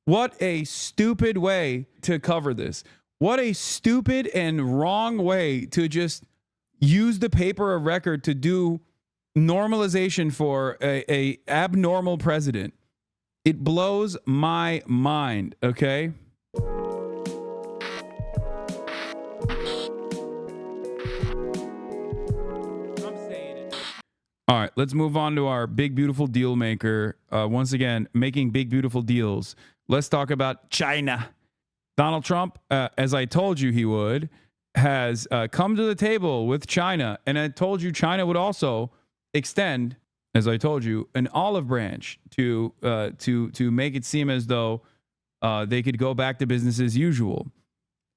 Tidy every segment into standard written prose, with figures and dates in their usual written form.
What a stupid way to cover this. What a stupid and wrong way to just use the paper of record to do normalization for a abnormal president. It blows my mind, okay? All right, let's move on to our big, beautiful deal maker. Once again, making big, beautiful deals. Let's talk about China. Donald Trump, as I told you he would, has come to the table with China. And I told you China would also extend, as I told you, an olive branch to make it seem as though they could go back to business as usual.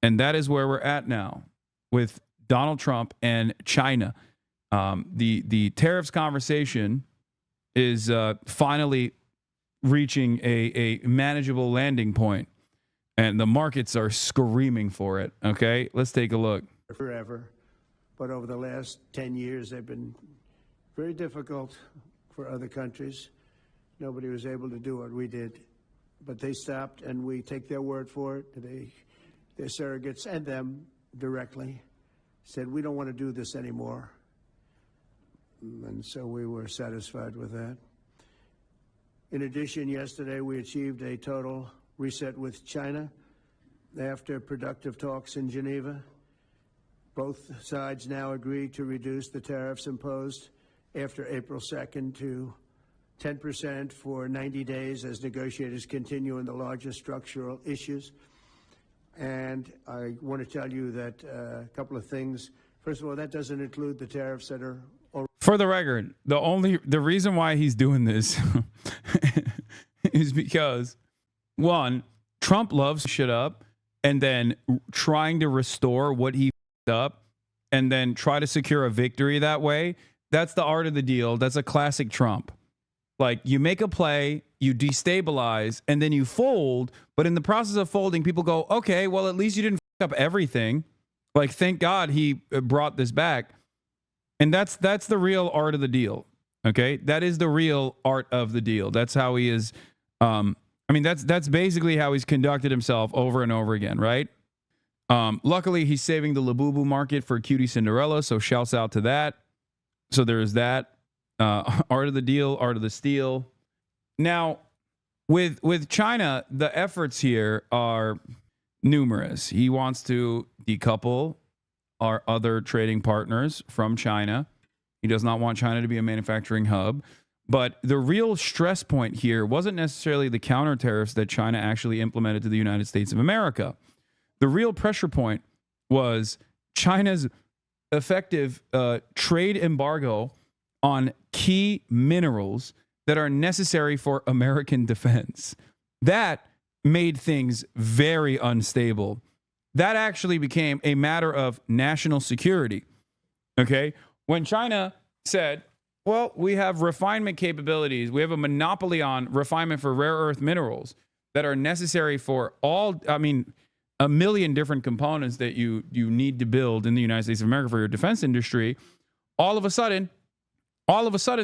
And that is where we're at now with Donald Trump and China. The tariffs conversation is finally reaching a manageable landing point, and the markets are screaming for it. Okay, let's take a look. Forever, but over the last 10 years, they've been very difficult for other countries. Nobody was able to do what we did, but they stopped, and we take their word for it. Their surrogates and them directly said, we don't want to do this anymore. And so we were satisfied with that. In addition, yesterday we achieved a total reset with China after productive talks in Geneva. Both sides now agreed to reduce the tariffs imposed after April 2nd to 10% for 90 days as negotiators continue in the largest structural issues. And I want to tell you that a couple of things. First of all, that doesn't include the tariffs that are for the record, the reason why he's doing this is because, one, Trump loves shit up and then trying to restore what he f***ed up and then try to secure a victory that way. That's the art of the deal. That's a classic Trump. Like, you make a play, you destabilize, and then you fold. But in the process of folding, people go, okay, well, at least you didn't f*** up everything. Like, thank God he brought this back. And that's the real art of the deal. Okay, that is the real art of the deal. That's how he is. I mean, that's basically how he's conducted himself over and over again, right? Luckily, he's saving the Labubu market for Cutie Cinderella, so shouts out to that. So there's that. Art of the deal, art of the steal. Now, with China, the efforts here are numerous. He wants to decouple our other trading partners from China. He does not want China to be a manufacturing hub. But the real stress point here wasn't necessarily the counter tariffs that China actually implemented to the United States of America. The real pressure point was China's effective trade embargo on key minerals that are necessary for American defense. That made things very unstable. That actually became a matter of national security. Okay? When China said, well, we have refinement capabilities, we have a monopoly on refinement for rare earth minerals that are necessary for a million different components that you need to build in the United States of America for your defense industry, all of a sudden,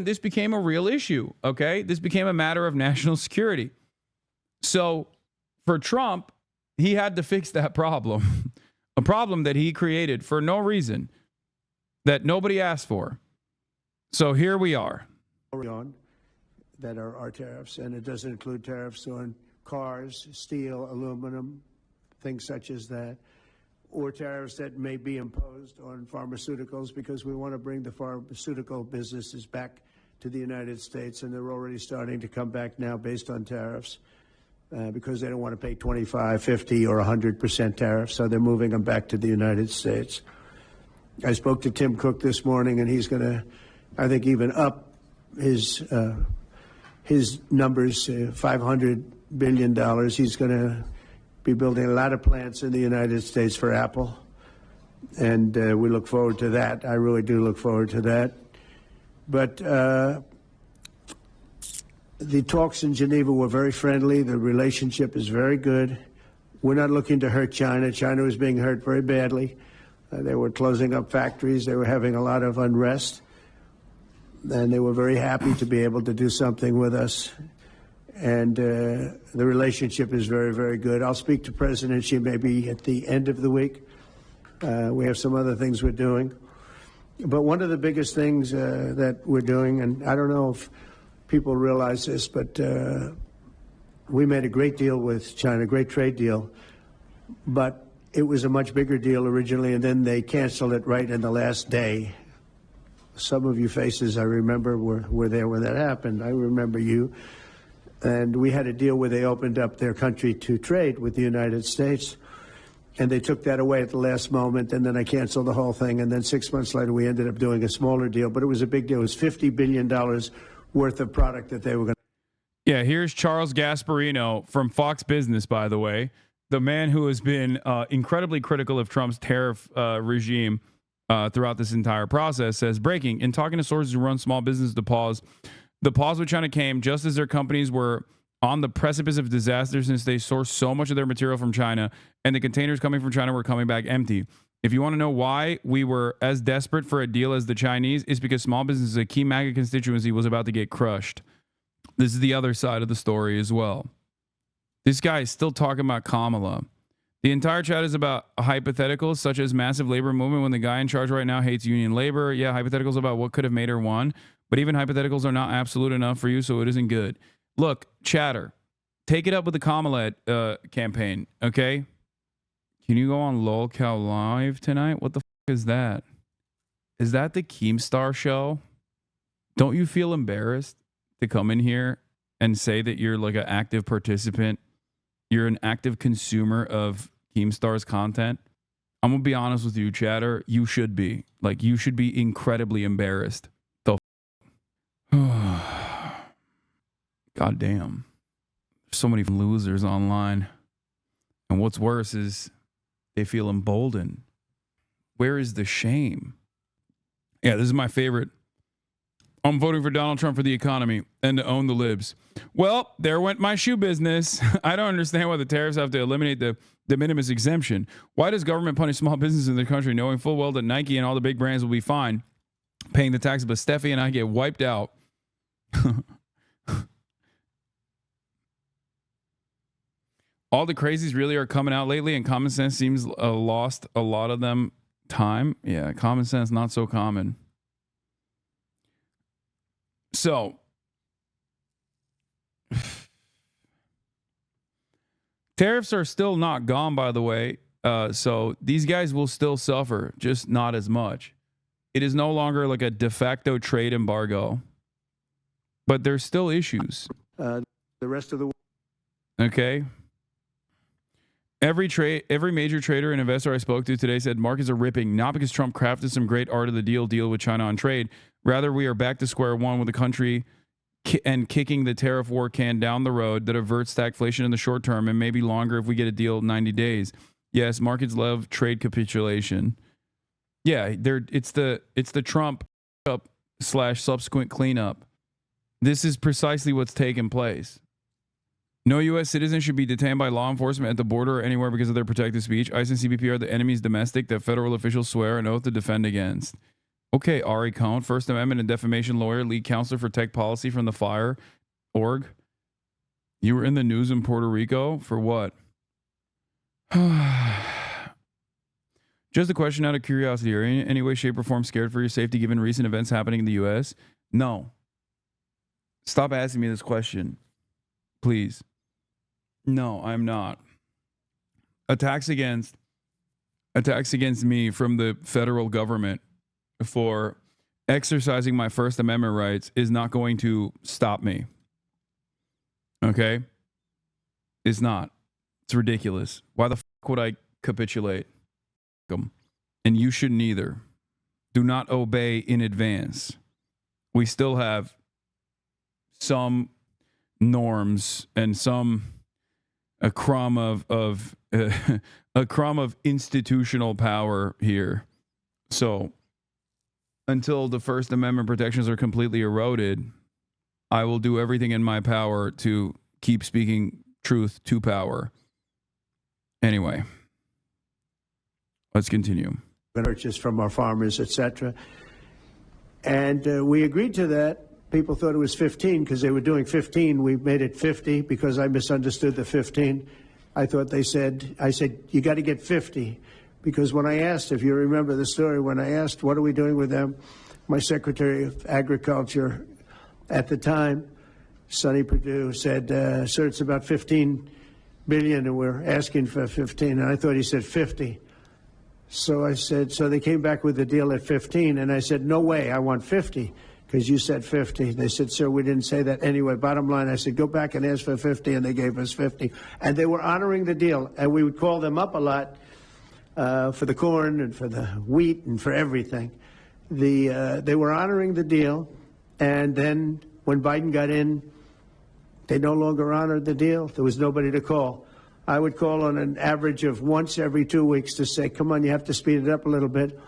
this became a real issue, okay? This became a matter of national security. So for Trump, he had to fix that problem, a problem that he created for no reason, that nobody asked for. So here we are. That are our tariffs, and it doesn't include tariffs on cars, steel, aluminum, things such as that, or tariffs that may be imposed on pharmaceuticals, because we want to bring the pharmaceutical businesses back to the United States, and they're already starting to come back now based on tariffs. Because they don't want to pay 25, 50, or 100% tariffs, so they're moving them back to the United States. I spoke to Tim Cook this morning, and he's going to, I think, even up his numbers, $500 billion. He's going to be building a lot of plants in the United States for Apple, and we look forward to that. I really do look forward to that. But the talks in Geneva were very friendly. The relationship is very good. We're not looking to hurt China. China was being hurt very badly. They were closing up factories. They were having a lot of unrest. And they were very happy to be able to do something with us. and the relationship is very, very good. I'll speak to President Xi maybe at the end of the week. We have some other things we're doing. But one of the biggest things that we're doing, and I don't know if people realize this, but we made a great deal with China, a great trade deal, but it was a much bigger deal originally, and then they canceled it right in the last day. Some of you faces I remember were there when that happened. I remember you. And we had a deal where they opened up their country to trade with the United States, and they took that away at the last moment, and then I canceled the whole thing, and then 6 months later we ended up doing a smaller deal, but it was a big deal. It was $50 billion worth of product that they were going to. Yeah, here's Charles Gasparino from Fox Business, by the way, the man who has been incredibly critical of Trump's tariff regime throughout this entire process, says, breaking, in talking to sources who run small business, the pause with China came just as their companies were on the precipice of disaster since they sourced so much of their material from China, and the containers coming from China were coming back empty. If you want to know why we were as desperate for a deal as the Chinese, it's because small business, a key MAGA constituency, was about to get crushed. This is the other side of the story as well. This guy is still talking about Kamala. The entire chat is about hypotheticals such as massive labor movement when the guy in charge right now hates union labor. Yeah, hypotheticals about what could have made her won. But even hypotheticals are not absolute enough for you, so it isn't good. Look, chatter, take it up with the Kamala campaign, okay? Can you go on LOLCal Live tonight? What the fuck is that? Is that the Keemstar show? Don't you feel embarrassed to come in here and say that you're like an active participant? You're an active consumer of Keemstar's content? I'm going to be honest with you, chatter. You should be. Like, you should be incredibly embarrassed. God damn. So many losers online. And what's worse is they feel emboldened. Where is the shame? Yeah, this is my favorite. I'm voting for Donald Trump for the economy and to own the libs. Well, there went my shoe business. I don't understand why the tariffs have to eliminate the de minimis exemption. Why does government punish small businesses in the country knowing full well that Nike and all the big brands will be fine paying the taxes, but Steffi and I get wiped out? All the crazies really are coming out lately, and common sense seems lost a lot of them time. Yeah, common sense not so common. So, tariffs are still not gone, by the way. So these guys will still suffer, just not as much. It is no longer like a de facto trade embargo, but there's still issues. The rest of the. Okay. Every major trader and investor I spoke to today said markets are ripping, not because Trump crafted some great art of the deal with China on trade. Rather, we are back to square one with the country and kicking the tariff war can down the road that averts stagflation in the short term and maybe longer if we get a deal in 90 days. Yes, markets love trade capitulation. Yeah, it's the Trump up / subsequent cleanup. This is precisely what's taken place. No U.S. citizen should be detained by law enforcement at the border or anywhere because of their protected speech. ICE and CBP are the enemies domestic that federal officials swear an oath to defend against. Okay, Ari Cohn, First Amendment and defamation lawyer, lead counselor for tech policy from the FIRE org. You were in the news in Puerto Rico for what? Just a question out of curiosity. Are you in any way, shape, or form scared for your safety given recent events happening in the U.S.? No. Stop asking me this question, please. No, I'm not. Attacks against me from the federal government for exercising my First Amendment rights is not going to stop me. Okay? It's not. It's ridiculous. Why the fuck would I capitulate? And you shouldn't either. Do not obey in advance. We still have some norms and a crumb of a crumb of institutional power here. So until the First Amendment protections are completely eroded, I will do everything in my power to keep speaking truth to power. Anyway, let's continue. Purchase from our farmers, etc. And we agreed to that people thought it was 15 because they were doing 15. We made it 50 because I misunderstood the 15. I thought I said, you got to get 50. Because when I asked, if you remember the story, when I asked, what are we doing with them? My Secretary of Agriculture at the time, Sonny Perdue, said, sir, it's about 15 billion and we're asking for 15. And I thought he said 50. So I said, so they came back with the deal at 15. And I said, no way, I want 50 because you said 50. They said, sir, we didn't say that. Anyway, bottom line, I said, go back and ask for 50. And they gave us 50. And they were honoring the deal. And we would call them up a lot for the corn and for the wheat and for everything. They were honoring the deal. And then when Biden got in, they no longer honored the deal. There was nobody to call. I would call on an average of once every 2 weeks to say, come on, you have to speed it up a little bit.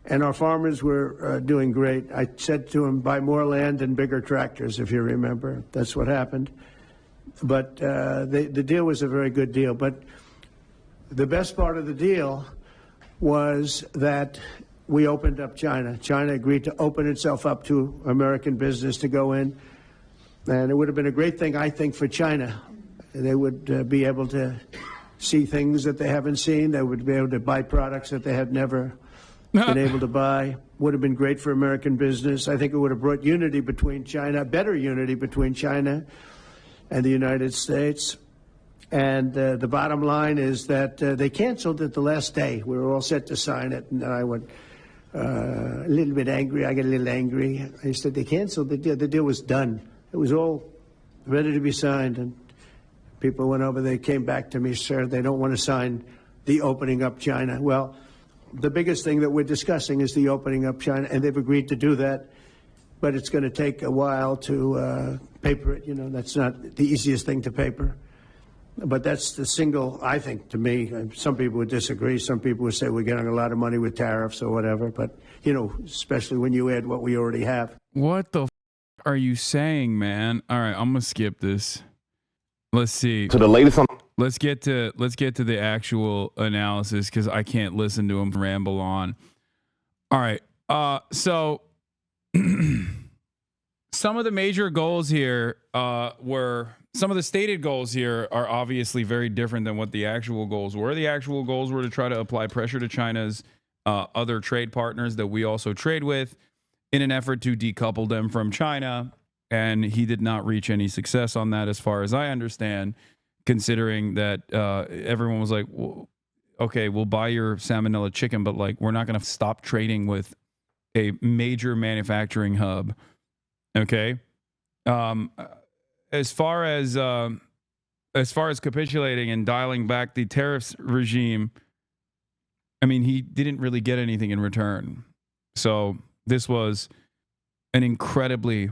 And our farmers were doing great. I said to them, buy more land and bigger tractors, if you remember. That's what happened. But the deal was a very good deal. But the best part of the deal was that we opened up China. China agreed to open itself up to American business to go in. And it would have been a great thing, I think, for China. They would be able to see things that they haven't seen. They would be able to buy products that they had never been able to buy. Would have been great for American business. I think it would have brought unity between China, better unity between China and the United States. And the bottom line is that they canceled it the last day. We were all set to sign it, and I went a little bit angry. I got a little angry. I said, they canceled the deal. The deal was done. It was all ready to be signed, and people went over. They came back to me, sir, they don't want to sign the opening up China. Well, the biggest thing that we're discussing is the opening up China, and they've agreed to do that. But it's going to take a while to paper it. You know, that's not the easiest thing to paper. But that's the single, I think, to me, some people would disagree. Some people would say we're getting a lot of money with tariffs or whatever. But, you know, especially when you add what we already have. What the are you saying, man? All right, I'm going to skip this. Let's see. So the latest on let's get to the actual analysis because I can't listen to him ramble on. All right. So some of the major goals here some of the stated goals here are obviously very different than what the actual goals were. The actual goals were to try to apply pressure to China's other trade partners that we also trade with in an effort to decouple them from China. And he did not reach any success on that, as far as I understand, considering that everyone was like, well, okay, we'll buy your salmonella chicken, but like, we're not going to stop trading with a major manufacturing hub. Okay. As far as capitulating and dialing back the tariffs regime, I mean, he didn't really get anything in return. So this was an incredibly,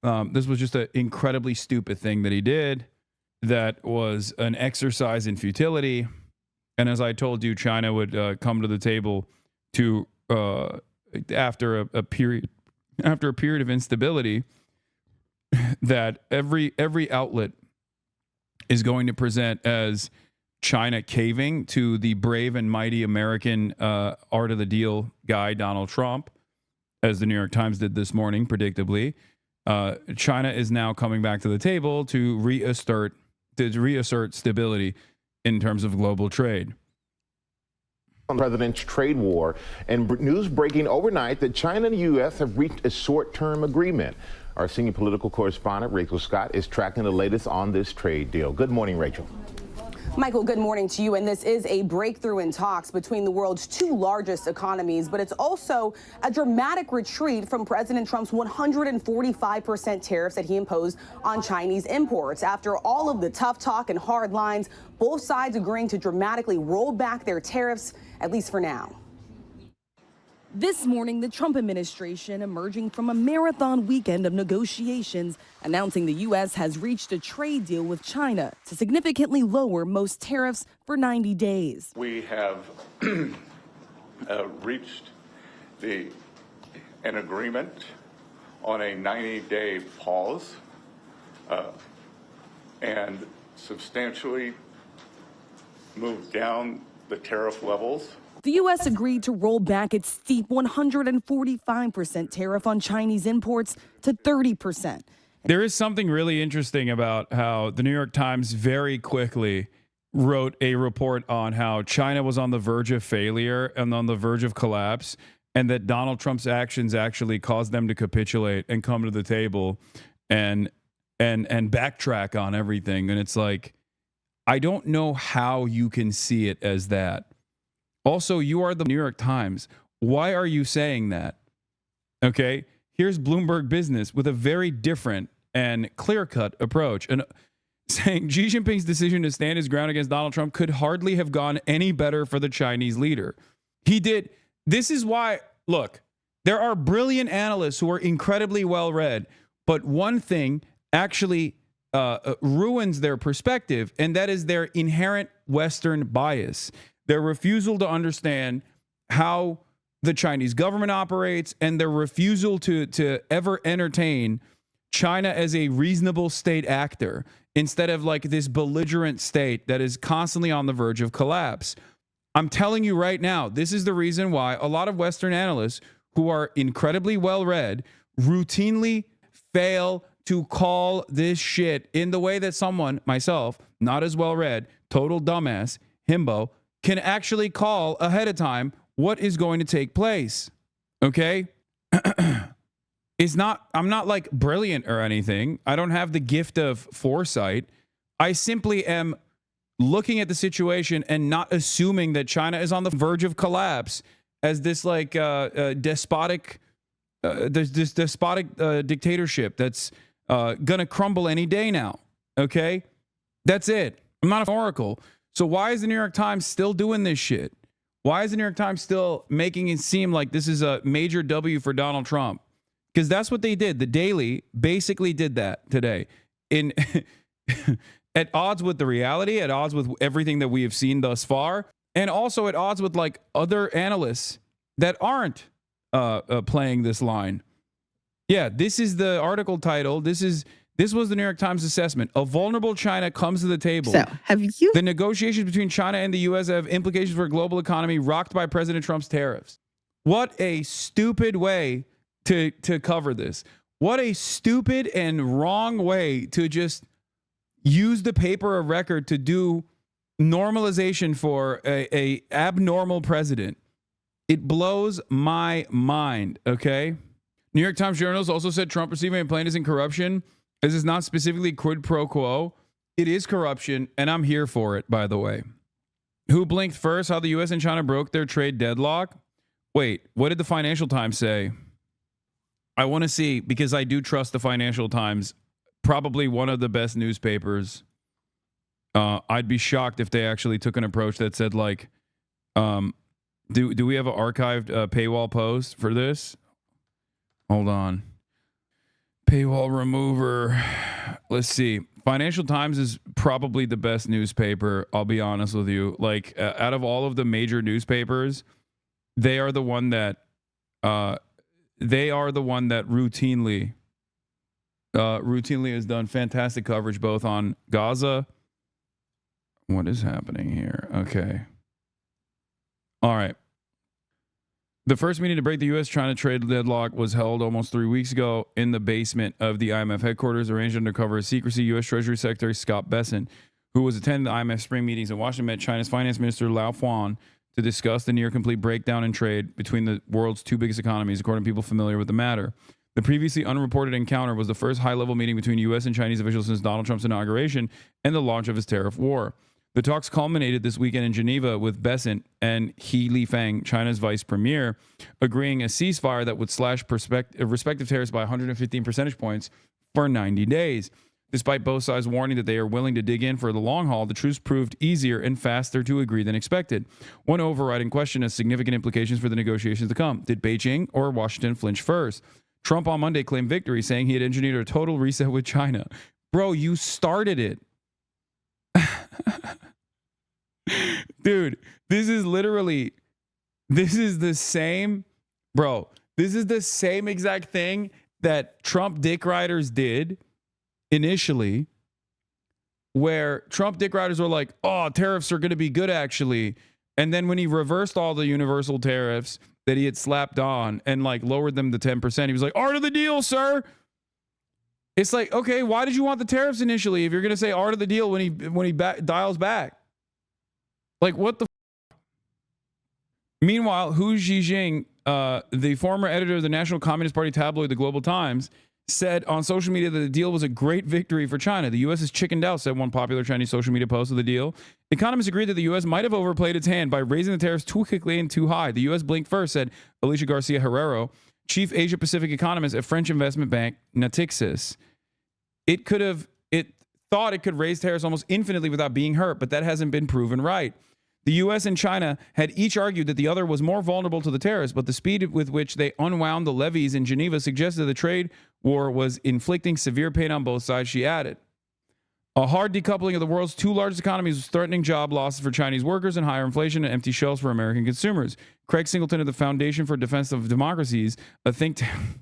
just an incredibly stupid thing that he did. That was an exercise in futility. And as I told you, China would come to the table to after a period of instability, that every outlet is going to present as China caving to the brave and mighty American art of the deal guy, Donald Trump, as the New York Times did this morning, predictably. China is now coming back to the table to reassert stability in terms of global trade. President's trade war, and news breaking overnight that China and the U.S. have reached a short-term agreement. Our senior political correspondent, Rachel Scott, is tracking the latest on this trade deal. Good morning, Rachel. Michael, good morning to you. And this is a breakthrough in talks between the world's two largest economies, but it's also a dramatic retreat from President Trump's 145% tariffs that he imposed on Chinese imports. After all of the tough talk and hard lines, both sides agreeing to dramatically roll back their tariffs, at least for now. This morning, the Trump administration emerging from a marathon weekend of negotiations, announcing the U.S. has reached a trade deal with China to significantly lower most tariffs for 90 days. We have reached an agreement on a 90-day pause and substantially moved down the tariff levels. the U.S. agreed to roll back its steep 145% tariff on Chinese imports to 30%. There is something really interesting about how the New York Times very quickly wrote a report on how China was on the verge of failure and on the verge of collapse, and that Donald Trump's actions actually caused them to capitulate and come to the table and backtrack on everything. And it's like, I don't know how you can see it as that. Also, you are the New York Times. Why are you saying that? Okay, here's Bloomberg Business with a very different and clear-cut approach, and saying Xi Jinping's decision to stand his ground against Donald Trump could hardly have gone any better for the Chinese leader. He did. This is why, look, there are brilliant analysts who are incredibly well-read, but one thing actually ruins their perspective, and that is their inherent Western bias, their refusal to understand how the Chinese government operates, and their refusal to ever entertain China as a reasonable state actor instead of like this belligerent state that is constantly on the verge of collapse. I'm telling you right now, this is the reason why a lot of Western analysts who are incredibly well-read routinely fail to call this shit in the way that someone, myself, not as well-read, total dumbass, himbo, can actually call ahead of time what is going to take place. Okay? I'm not like brilliant or anything. I don't have the gift of foresight. I simply am looking at the situation and not assuming that China is on the verge of collapse as this like despotic dictatorship that's gonna crumble any day now. Okay, that's it. I'm not an oracle. So why is the New York Times still doing this shit? Why is the New York Times still making it seem like this is a major W for Donald Trump? Because that's what they did. The Daily basically did that today, in at odds with the reality, at odds with everything that we have seen thus far, and also at odds with like other analysts that aren't playing this line. Yeah, this is the article title. This was the New York Times assessment. A vulnerable China comes to the table. So, have you? The negotiations between China and the U.S. have implications for a global economy rocked by President Trump's tariffs. What a stupid way to cover this. What a stupid and wrong way to just use the paper of record to do normalization for a abnormal president. It blows my mind, okay? New York Times journalists also said Trump receiving a plane isn't corruption. This is not specifically quid pro quo. It is corruption, and I'm here for it, by the way. Who blinked first? How the U.S. and China broke their trade deadlock? Wait, what did the Financial Times say? I want to see, because I do trust the Financial Times, probably one of the best newspapers. I'd be shocked if they actually took an approach that said, like, do we have an archived paywall post for this? Hold on. Paywall remover. Let's see. Financial Times is probably the best newspaper. I'll be honest with you. Like, out of all of the major newspapers, they are the one that routinely has done fantastic coverage both on Gaza. What is happening here? Okay. All right. The first meeting to break the U.S.-China trade deadlock was held almost 3 weeks ago in the basement of the IMF headquarters, arranged under cover of secrecy. U.S. Treasury Secretary Scott Bessent, who was attending the IMF spring meetings in Washington, met China's Finance Minister Lao Fuan to discuss the near-complete breakdown in trade between the world's two biggest economies, according to people familiar with the matter. The previously unreported encounter was the first high-level meeting between U.S. and Chinese officials since Donald Trump's inauguration and the launch of his tariff war. The talks culminated this weekend in Geneva with Bessent and He Lifeng, China's vice premier, agreeing a ceasefire that would slash respective tariffs by 115 percentage points for 90 days. Despite both sides warning that they are willing to dig in for the long haul, the truce proved easier and faster to agree than expected. One overriding question has significant implications for the negotiations to come. Did Beijing or Washington flinch first? Trump on Monday claimed victory, saying he had engineered a total reset with China. Bro, you started it. Dude, this is the same exact thing that Trump dick riders did initially, where Trump dick riders were like, oh, tariffs are going to be good, actually. And then when he reversed all the universal tariffs that he had slapped on and like lowered them to 10%, he was like, art of the deal, sir. It's like, okay, why did you want the tariffs initially if you're going to say art of the deal when he dials back? Like, what the Meanwhile, Hu Zhijing, the former editor of the National Communist Party tabloid, The Global Times, said on social media that the deal was a great victory for China. The U.S. is chickened out, said one popular Chinese social media post of the deal. Economists agreed that the U.S. might have overplayed its hand by raising the tariffs too quickly and too high. The U.S. blinked first, said Alicia Garcia Herrero, chief Asia-Pacific economist at French investment bank Natixis. It thought it could raise tariffs almost infinitely without being hurt, but that hasn't been proven right. The U.S. and China had each argued that the other was more vulnerable to the tariffs, but the speed with which they unwound the levies in Geneva suggested the trade war was inflicting severe pain on both sides, she added. A hard decoupling of the world's two largest economies was threatening job losses for Chinese workers and higher inflation and empty shelves for American consumers. Craig Singleton of the Foundation for Defense of Democracies, a think tank...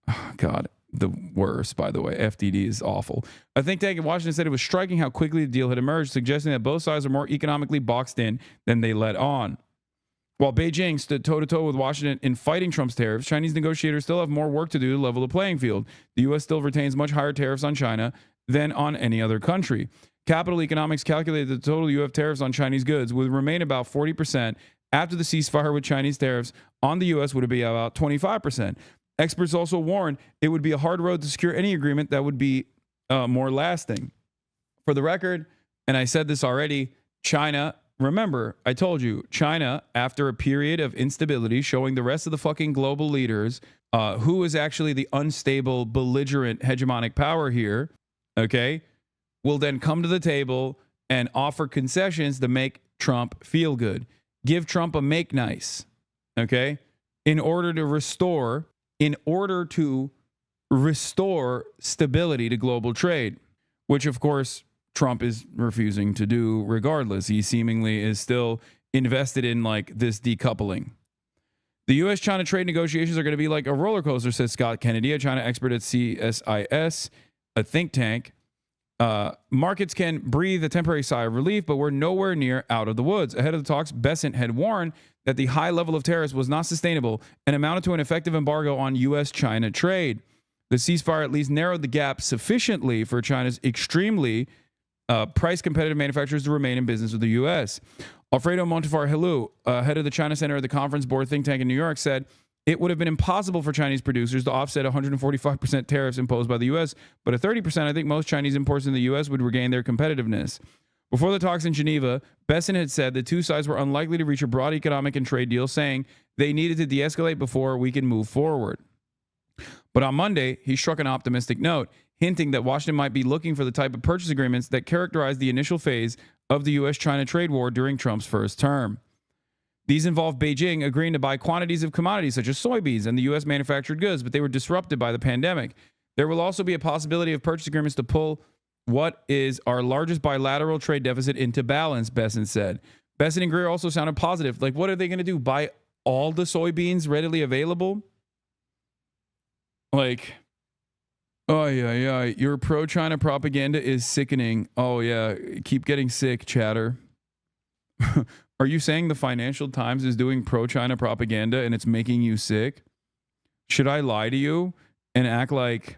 Oh, God. The worst, by the way. FDD is awful. A think tank in Washington said it was striking how quickly the deal had emerged, suggesting that both sides are more economically boxed in than they let on. While Beijing stood toe-to-toe with Washington in fighting Trump's tariffs, Chinese negotiators still have more work to do to level the playing field. The U.S. still retains much higher tariffs on China than on any other country. Capital Economics calculated that the total U.S. tariffs on Chinese goods would remain about 40%. After the ceasefire with Chinese tariffs on the U.S. would be about 25%. Experts also warned it would be a hard road to secure any agreement that would be more lasting. For the record, and I said this already, China, remember, I told you, China, after a period of instability, showing the rest of the fucking global leaders who is actually the unstable, belligerent, hegemonic power here, okay, will then come to the table and offer concessions to make Trump feel good. Give Trump a make nice, okay, in order to restore stability to global trade, which, of course, Trump is refusing to do regardless. He seemingly is still invested in like this decoupling. The U.S.-China trade negotiations are going to be like a roller coaster, said Scott Kennedy, a China expert at CSIS, a think tank. Markets can breathe a temporary sigh of relief, but we're nowhere near out of the woods. Ahead of the talks, Bessent had warned that the high level of tariffs was not sustainable and amounted to an effective embargo on U.S.-China trade. The ceasefire at least narrowed the gap sufficiently for China's extremely price-competitive manufacturers to remain in business with the U.S. Alfredo Montefar-Hilu, head of the China Center of the Conference Board think tank in New York, said it would have been impossible for Chinese producers to offset 145% tariffs imposed by the U.S., but at 30%, I think most Chinese imports in the U.S. would regain their competitiveness. Before the talks in Geneva, Bessent had said the two sides were unlikely to reach a broad economic and trade deal, saying they needed to de-escalate before we can move forward. But on Monday, he struck an optimistic note, hinting that Washington might be looking for the type of purchase agreements that characterized the initial phase of the U.S.-China trade war during Trump's first term. These involved Beijing agreeing to buy quantities of commodities such as soybeans and the U.S. manufactured goods, but they were disrupted by the pandemic. There will also be a possibility of purchase agreements to pull what is our largest bilateral trade deficit into balance, Bessent said. Bessent and Greer also sounded positive. Like, what are they going to do? Buy all the soybeans readily available? Like, oh, yeah. Your pro-China propaganda is sickening. Oh, yeah. Keep getting sick, chatter. Are you saying the Financial Times is doing pro-China propaganda and it's making you sick? Should I lie to you and act like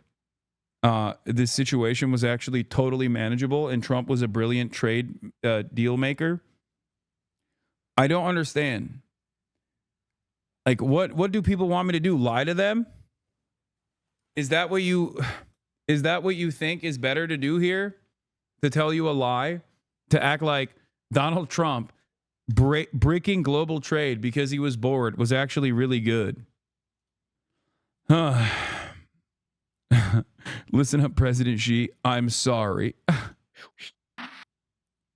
this situation was actually totally manageable and Trump was a brilliant trade deal maker? I don't understand. Like, what do people want me to do? Lie to them? Is that what you think is better to do here? To tell you a lie? To act like Donald Trump breaking global trade because he was bored was actually really good? Listen up, President Xi. I'm sorry.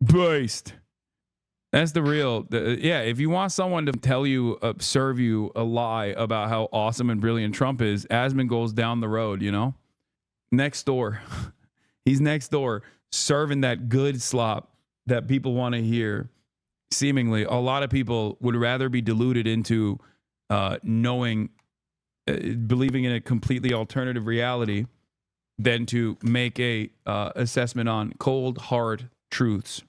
Based. That's the real. Yeah, if you want someone to tell you, serve you a lie about how awesome and brilliant Trump is, Asmongold's down the road, you know? Next door. He's next door serving that good slop that people want to hear. Seemingly, a lot of people would rather be deluded into believing in a completely alternative reality than to make a assessment on cold, hard truths.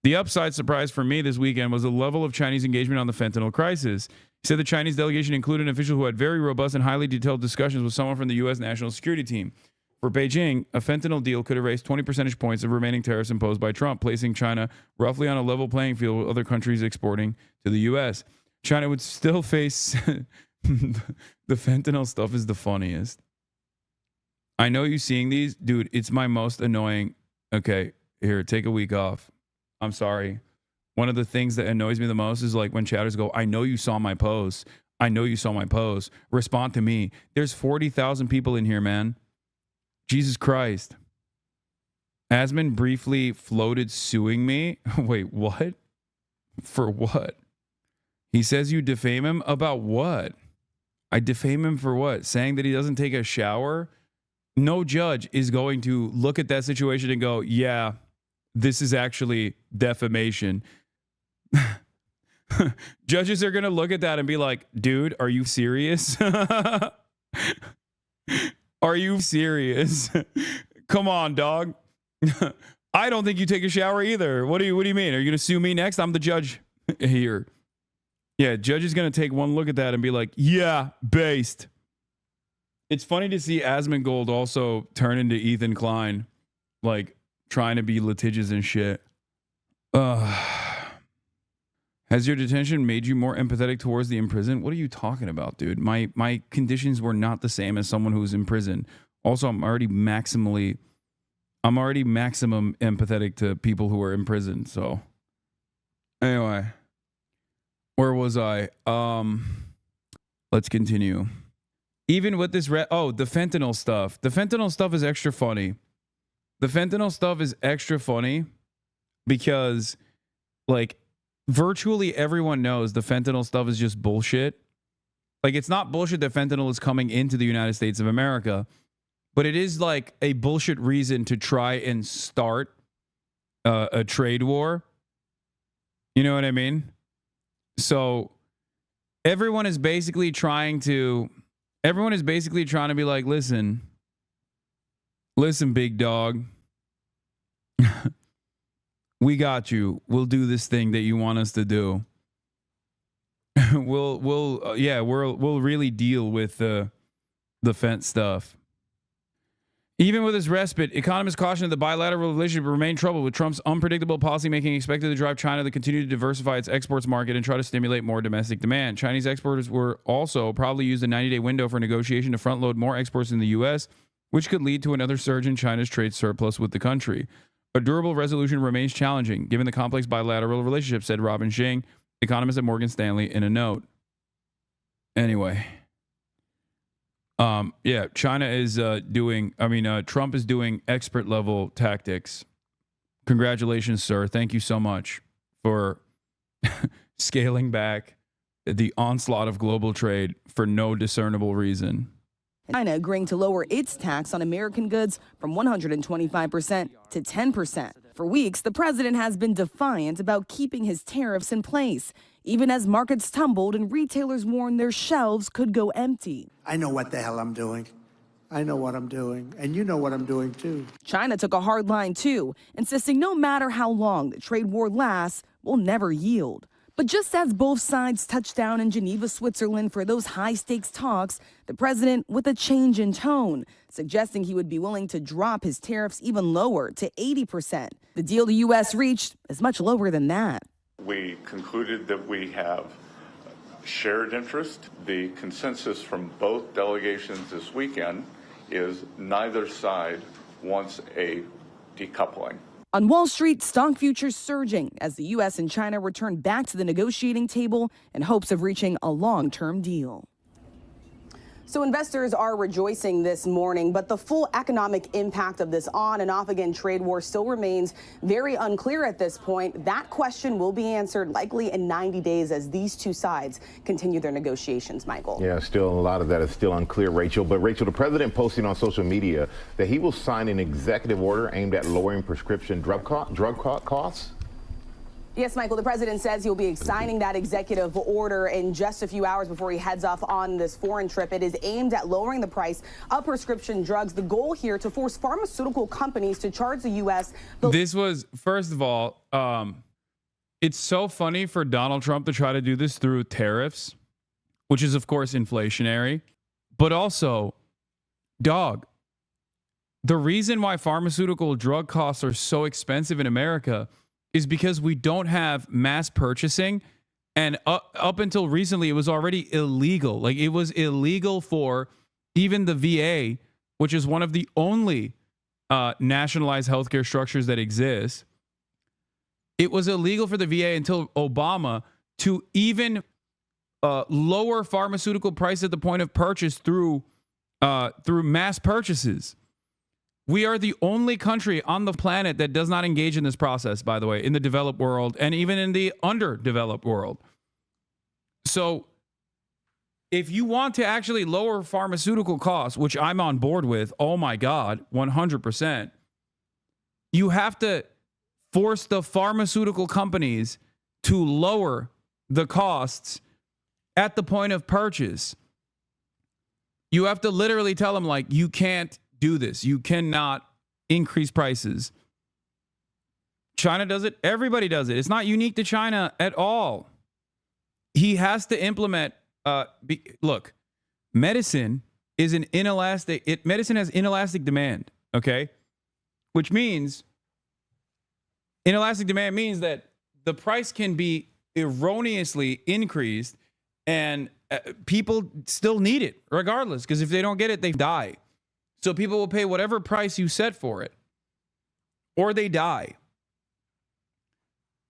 The upside surprise for me this weekend was the level of Chinese engagement on the fentanyl crisis. He said the Chinese delegation included an official who had very robust and highly detailed discussions with someone from the U.S. National Security Team. For Beijing, a fentanyl deal could erase 20 percentage points of remaining tariffs imposed by Trump, placing China roughly on a level playing field with other countries exporting to the U.S. China would still face the fentanyl stuff is the funniest. I know you seeing these, dude. It's my most annoying. Okay, here, take a week off. I'm sorry. One of the things that annoys me the most is like when chatters go, I know you saw my post. I know you saw my post. Respond to me. There's 40,000 people in here, man. Jesus Christ. Asman briefly floated suing me. Wait, what? For what? He says you defame him? About what? I defame him for what? Saying that he doesn't take a shower? No judge is going to look at that situation and go, yeah, this is actually defamation. Judges are going to look at that and be like, dude, are you serious? Are you serious? Come on, dog. I don't think you take a shower either. What do you mean? Are you going to sue me next? I'm the judge here. Yeah, judge is going to take one look at that and be like, yeah, based. It's funny to see Asmongold also turn into Ethan Klein, like trying to be litigious and shit. Has your detention made you more empathetic towards the imprisoned? What are you talking about, dude? My conditions were not the same as someone who's in prison. Also, I'm already maximum empathetic to people who are in prison. So anyway, where was I? Let's continue. Even with this the fentanyl stuff. The fentanyl stuff is extra funny. The fentanyl stuff is extra funny because like virtually everyone knows the fentanyl stuff is just bullshit. Like, it's not bullshit that fentanyl is coming into the United States of America, but it is like a bullshit reason to try and start a trade war. You know what I mean? So everyone is basically trying to be like, listen, big dog. We got you. We'll do this thing that you want us to do. We'll really deal with the fence stuff. Even with this respite, economists caution that the bilateral relationship will remain troubled with Trump's unpredictable policymaking expected to drive China to continue to diversify its exports market and try to stimulate more domestic demand. Chinese exporters were also probably use the 90-day window for negotiation to front load more exports in the U.S., which could lead to another surge in China's trade surplus with the country. A durable resolution remains challenging, given the complex bilateral relationship, said Robin Xing, economist at Morgan Stanley, in a note. Anyway. China is Trump is doing expert level tactics. Congratulations, sir. Thank you so much for scaling back the onslaught of global trade for no discernible reason. China agreeing to lower its tax on American goods from 125% to 10%. For weeks, the president has been defiant about keeping his tariffs in place, even as markets tumbled and retailers warned their shelves could go empty. I know what the hell I'm doing. I know what I'm doing, and you know what I'm doing too. China took a hard line too, insisting no matter how long the trade war lasts, will never yield. But just as both sides touched down in Geneva, Switzerland for those high-stakes talks, the president with a change in tone, suggesting he would be willing to drop his tariffs even lower to 80%. The deal the U.S. reached is much lower than that. We concluded that we have shared interest. The consensus from both delegations this weekend is neither side wants a decoupling. On Wall Street, stock futures surging as the U.S. and China return back to the negotiating table in hopes of reaching a long-term deal. So investors are rejoicing this morning, but the full economic impact of this on and off again trade war still remains very unclear at this point. That question will be answered likely in 90 days as these two sides continue their negotiations, Michael. Yeah, still a lot of that is still unclear, Rachel. But Rachel, the president posting on social media that he will sign an executive order aimed at lowering prescription drug costs. Yes, Michael, the president says he'll be signing that executive order in just a few hours before he heads off on this foreign trip. It is aimed at lowering the price of prescription drugs. The goal here to force pharmaceutical companies to charge the U.S. This was, first of all, It's so funny for Donald Trump to try to do this through tariffs, which is, of course, inflationary. But also, dog, the reason why pharmaceutical drug costs are so expensive in America is because we don't have mass purchasing. And up until recently, it was already illegal. Like, it was illegal for even the VA, which is one of the only nationalized healthcare structures that exist. It was illegal for the VA until Obama to even lower pharmaceutical price at the point of purchase through mass purchases. We are the only country on the planet that does not engage in this process, by the way, in the developed world and even in the underdeveloped world. So if you want to actually lower pharmaceutical costs, which I'm on board with, oh my God, 100%, you have to force the pharmaceutical companies to lower the costs at the point of purchase. You have to literally tell them, like, you can't do this. You cannot increase prices. China does it. Everybody does it. It's not unique to China at all. He has to implement. Look, medicine is an inelastic. Medicine has inelastic demand. Okay, which means inelastic demand means that the price can be erroneously increased, and people still need it regardless. Because if they don't get it, they die. So people will pay whatever price you set for it, or they die.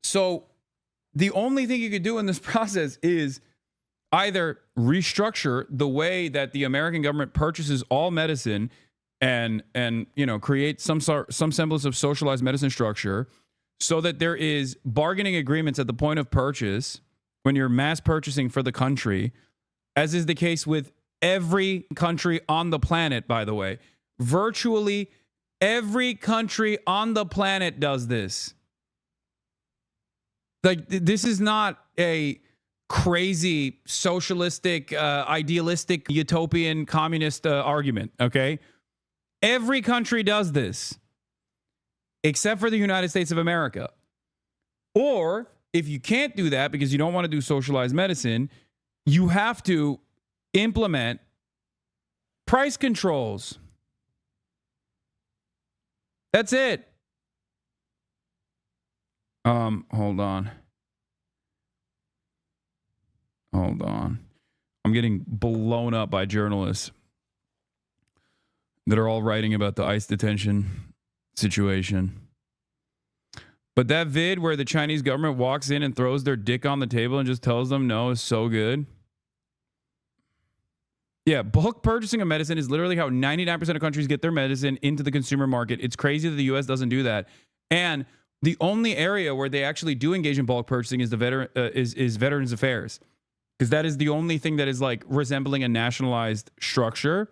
So the only thing you could do in this process is either restructure the way that the American government purchases all medicine and create some semblance of socialized medicine structure so that there is bargaining agreements at the point of purchase when you're mass purchasing for the country, as is the case with every country on the planet, by the way. Virtually every country on the planet does this. Like, this is not a crazy socialistic, idealistic, utopian, communist argument, okay? Every country does this, except for the United States of America. Or if you can't do that because you don't want to do socialized medicine, you have to implement price controls. That's it. Hold on. I'm getting blown up by journalists that are all writing about the ICE detention situation. But that vid where the Chinese government walks in and throws their dick on the table and just tells them no is so good. Yeah, bulk purchasing of medicine is literally how 99% of countries get their medicine into the consumer market. It's crazy that the U.S. doesn't do that. And the only area where they actually do engage in bulk purchasing is is Veterans Affairs, because that is the only thing that is like resembling a nationalized structure.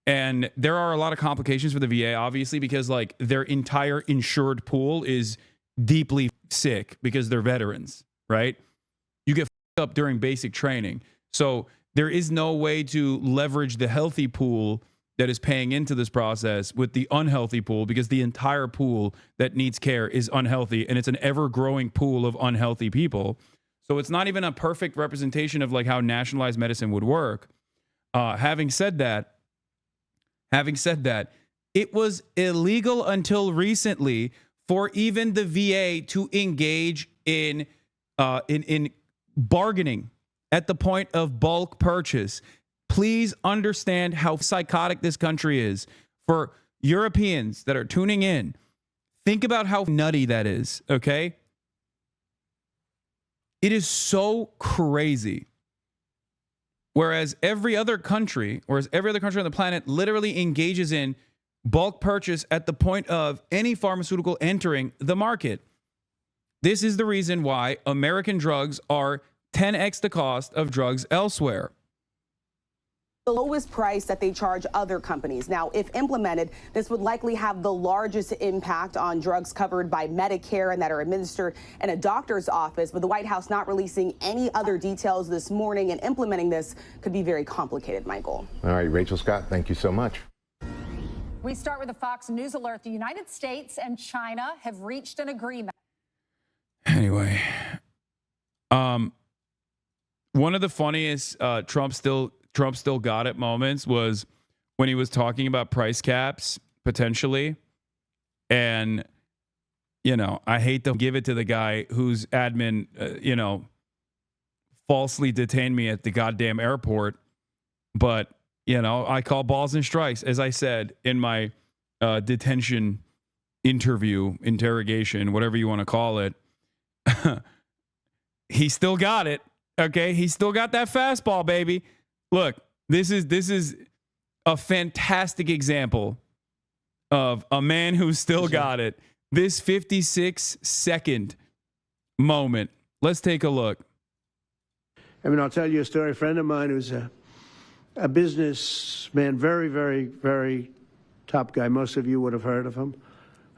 And there are a lot of complications for the VA, obviously, because like their entire insured pool is deeply sick because they're veterans, right? You get fucked up during basic training. So there is no way to leverage the healthy pool that is paying into this process with the unhealthy pool, because the entire pool that needs care is unhealthy, and it's an ever-growing pool of unhealthy people. So it's not even a perfect representation of like how nationalized medicine would work. Having said that, it was illegal until recently for even the VA to engage in bargaining at the point of bulk purchase. Please understand how psychotic this country is. For Europeans that are tuning in, think about how nutty that is, okay? It is so crazy. Whereas every other country on the planet literally engages in bulk purchase at the point of any pharmaceutical entering the market. This is the reason why American drugs are 10x the cost of drugs elsewhere. The lowest price that they charge other companies. Now, if implemented, this would likely have the largest impact on drugs covered by Medicare and that are administered in a doctor's office. But the White House not releasing any other details this morning, and implementing this could be very complicated, Michael. All right, Rachel Scott, thank you so much. We start with a Fox News alert. The United States and China have reached an agreement. Anyway, one of the funniest Trump still got it moments was when he was talking about price caps potentially, and I hate to give it to the guy whose admin falsely detained me at the goddamn airport, but I call balls and strikes, as I said in my detention interrogation, whatever you want to call it. He still got it. Okay. He still got that fastball, baby. Look, this is a fantastic example of a man who still got it. This 56-second moment. Let's take a look. I mean, I'll tell you a story. A friend of mine who's a businessman, very, very, very top guy. Most of you would have heard of him.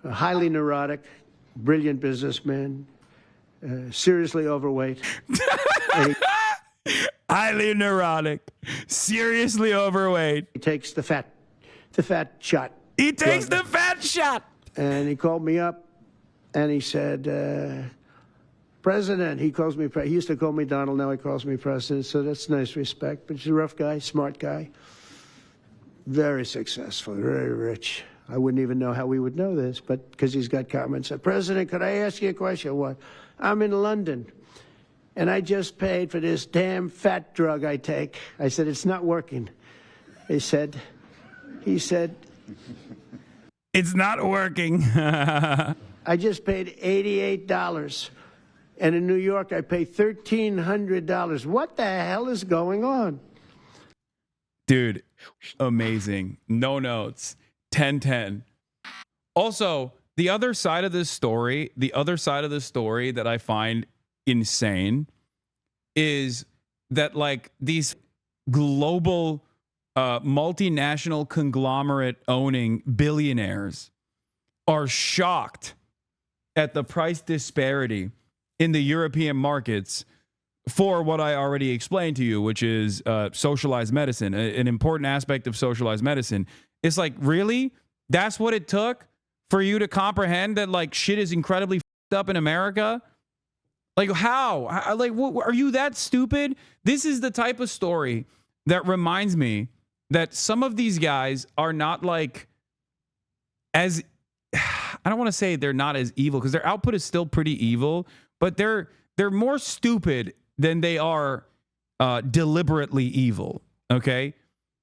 A highly neurotic, brilliant businessman, seriously overweight. Highly neurotic, seriously overweight. He takes the fat shot. He takes the fat shot. And he called me up and he said, President, he calls me, he used to call me Donald, now he calls me President, so that's nice respect. But he's a rough guy, smart guy, very successful, very rich. I wouldn't even know how we would know this, but because he's got comments. Said, President, could I ask you a question? What? I'm in London, and I just paid for this damn fat drug I take. I said, it's not working. He said, it's not working. I just paid $88. And in New York, I pay $1,300. What the hell is going on? Dude, amazing. No notes. 10-10. Also, the other side of this story that I find insane is that like these global multinational conglomerate owning billionaires are shocked at the price disparity in the European markets for what I already explained to you, which is socialized medicine, an important aspect of socialized medicine. It's like, really? That's what it took for you to comprehend that like shit is incredibly fucked up in America? Like how? Like, what, are you that stupid? This is the type of story that reminds me that some of these guys are not like as, I don't want to say they're not as evil because their output is still pretty evil, but they're more stupid than they are deliberately evil, okay?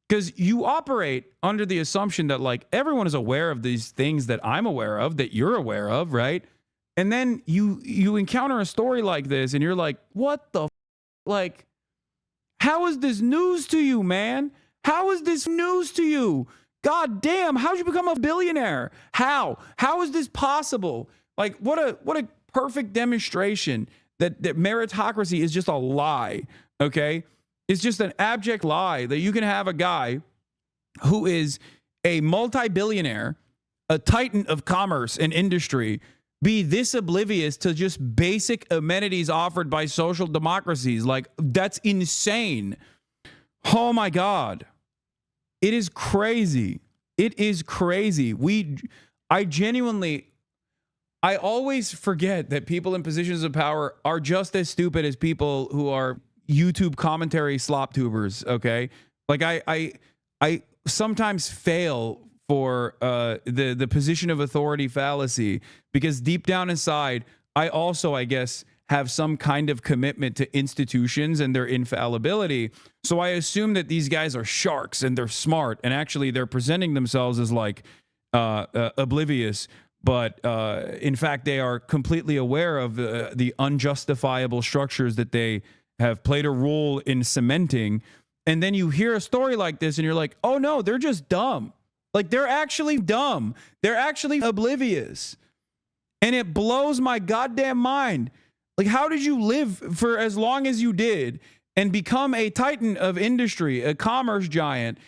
Because you operate under the assumption that like everyone is aware of these things that I'm aware of, that you're aware of, right? And then you encounter a story like this and you're like, what the like, how is this news to you, man? How is this news to you? God damn, how'd you become a billionaire? How is this possible? Like, what a perfect demonstration that meritocracy is just a lie, okay? It's just an abject lie that you can have a guy who is a multi-billionaire, a titan of commerce and industry, be this oblivious to just basic amenities offered by social democracies. Like, that's insane. Oh my God. It is crazy. It is crazy. I always forget that people in positions of power are just as stupid as people who are YouTube commentary slop tubers, okay? Like I sometimes fail for the position of authority fallacy because deep down inside, I also, I guess, have some kind of commitment to institutions and their infallibility. So I assume that these guys are sharks and they're smart, and actually they're presenting themselves as like oblivious. But in fact, they are completely aware of the unjustifiable structures that they have played a role in cementing. And then you hear a story like this and you're like, oh no, they're just dumb. Like, they're actually dumb. They're actually oblivious. And it blows my goddamn mind. Like, how did you live for as long as you did and become a titan of industry, a commerce giant,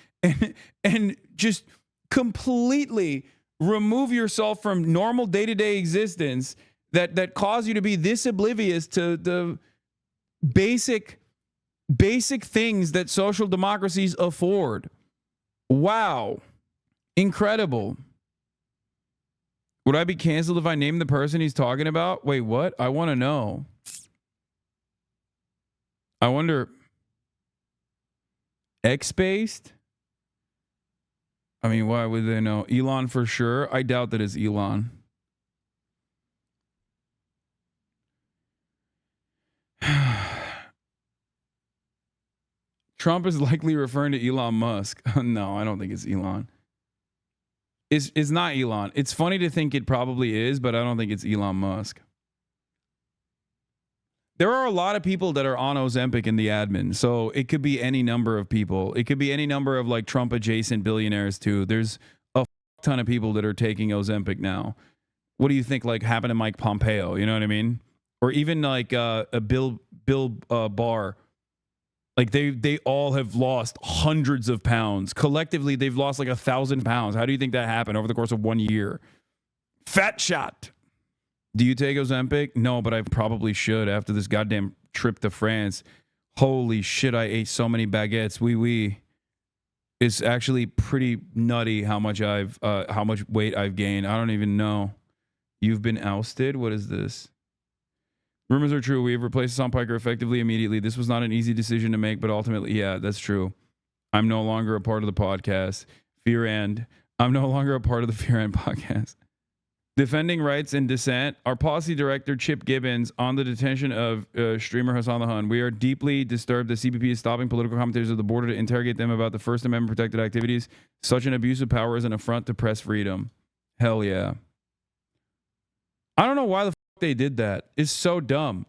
and just completely remove yourself from normal day-to-day existence that cause you to be this oblivious to the basic things that social democracies afford? Wow. Incredible. Would I be canceled if I name the person he's talking about? Wait, what? I want to know. I wonder. X-based? I mean, why would they know? Elon for sure. I doubt that it's Elon. Trump is likely referring to Elon Musk. No, I don't think it's Elon. It's not Elon. It's funny to think it probably is, but I don't think it's Elon Musk. There are a lot of people that are on Ozempic in the admin, so it could be any number of people. It could be any number of like Trump adjacent billionaires too. There's a ton of people that are taking Ozempic now. What do you think like happened to Mike Pompeo? You know what I mean? Or even like a Bill Barr. Like they all have lost hundreds of pounds. Collectively, they've lost like 1,000 pounds. How do you think that happened over the course of 1 year? Fat shot. Do you take Ozempic? No, but I probably should after this goddamn trip to France. Holy shit, I ate so many baguettes. Oui. It's actually pretty nutty how much weight I've gained. I don't even know. You've been ousted? What is this? Rumors are true. We have replaced Hasan Piker effectively immediately. This was not an easy decision to make, but ultimately, yeah, that's true. I'm no longer a part of the podcast. I'm no longer a part of the Fear End podcast. Defending rights and dissent. Our policy director, Chip Gibbons, on the detention of streamer Hassan Hun. We are deeply disturbed that CBP is stopping political commentators at the border to interrogate them about the First Amendment protected activities. Such an abuse of power is an affront to press freedom. Hell yeah. I don't know why the fuck they did that. It's so dumb.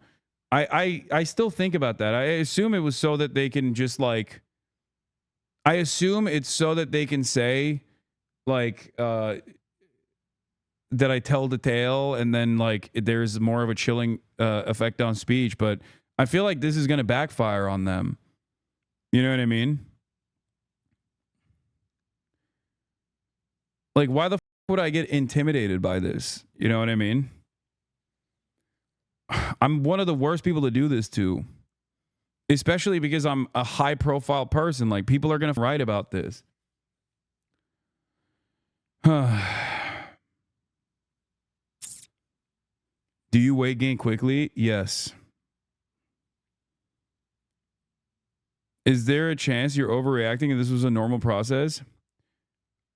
I still think about that. I assume it was so that they can just like, I assume it's so that they can say like, that I tell the tale and then like there's more of a chilling effect on speech, but I feel like this is going to backfire on them. You know what I mean? Like, why the would I get intimidated by this? You know what I mean? I'm one of the worst people to do this to, especially because I'm a high profile person. Like, people are going to write about this. Do you weight gain quickly? Yes. Is there a chance you're overreacting and this was a normal process?